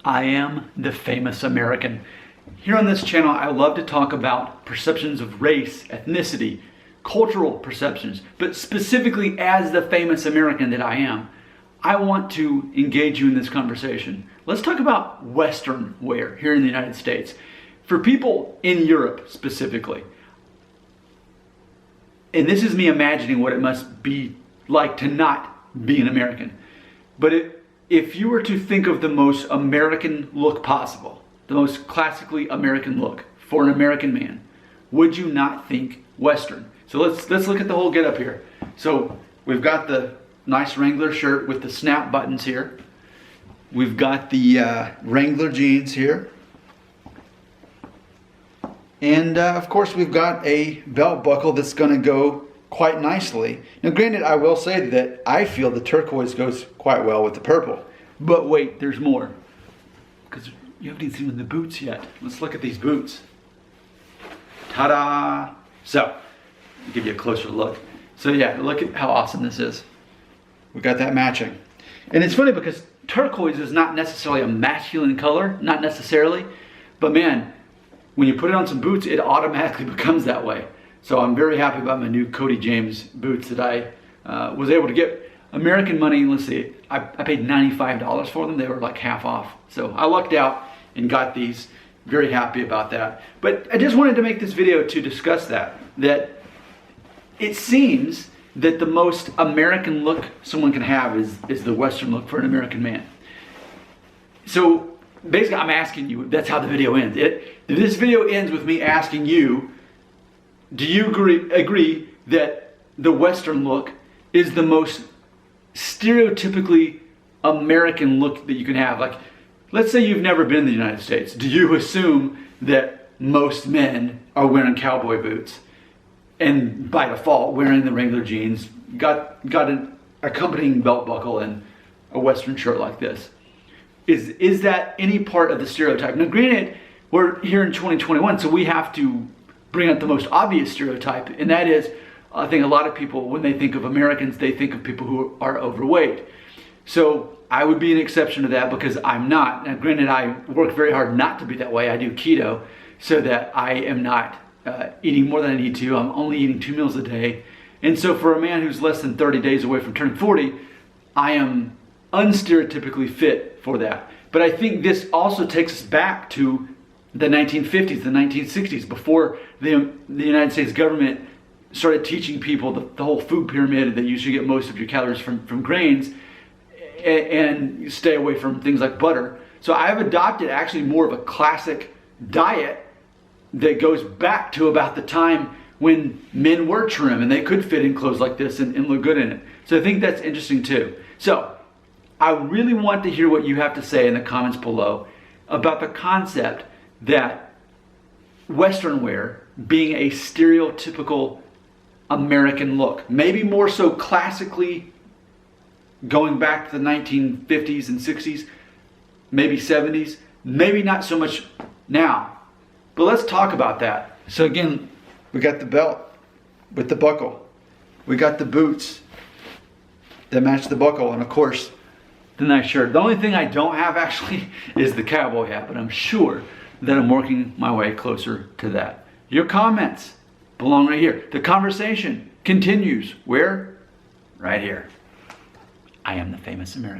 I am the famous American. Here on this channel, I love to talk about perceptions of race, ethnicity, cultural perceptions, but specifically as the famous American that I am, I want to engage you in this conversation. Let's talk about Western wear here in the United States. For people in Europe specifically, and this is me imagining what it must be like to not be an American, but if you were to think of the most American look possible, the most classically American look for an American man, would you not think Western? So let's look at the whole getup here. So we've got the nice Wrangler shirt with the snap buttons here. We've got the Wrangler jeans here. And of course we've got a belt buckle that's going to go quite nicely. Now granted, I will say that I feel the turquoise goes quite well with the purple. But wait, there's more. Because you haven't even seen the boots yet. Let's look at these boots. Ta-da! So, I'll give you a closer look. So yeah, look at how awesome this is. We got that matching. And it's funny because turquoise is not necessarily a masculine color, not necessarily. But man, when you put it on some boots, it automatically becomes that way. So I'm very happy about my new Cody James boots that I was able to get. American money, let's see, I paid $95 for them. They were like half off. So I lucked out and got these. Very happy about that. But I just wanted to make this video to discuss that it seems that the most American look someone can have is the Western look for an American man. So basically I'm asking you, that's how the video ends. This video ends with me asking you, do you agree that the Western look is the most stereotypically American look that you can have? Like, let's say you've never been in the United States. Do you assume that most men are wearing cowboy boots and by default wearing the Wrangler jeans, got an accompanying belt buckle and a Western shirt like this? Is that any part of the stereotype? Now granted, we're here in 2021, so we have to bring out the most obvious stereotype, and that is, I think a lot of people, when they think of Americans, they think of people who are overweight. So I would be an exception to that because I'm not. Now granted, I work very hard not to be that way. I do keto so that I am not eating more than I need to. I'm only eating 2 meals a day. And so for a man who's less than 30 days away from turning 40, I am unstereotypically fit for that. But I think this also takes us back to the 1950s, the 1960s, before the United States government started teaching people the whole food pyramid, that you should get most of your calories from grains and stay away from things like butter. So I've adopted actually more of a classic diet that goes back to about the time when men were trim and they could fit in clothes like this and look good in it. So I think that's interesting too. So I really want to hear what you have to say in the comments below about the concept that Western wear being a stereotypical American look, maybe more so classically going back to the 1950s and 60s, maybe 70s, maybe not so much now. But let's talk about that. So again, we got the belt with the buckle. We got the boots that match the buckle, and of course, the nice shirt. The only thing I don't have actually is the cowboy hat, but I'm sure that I'm working my way closer to that. Your comments belong right here. The conversation continues. Where? Right here. I am the famous American.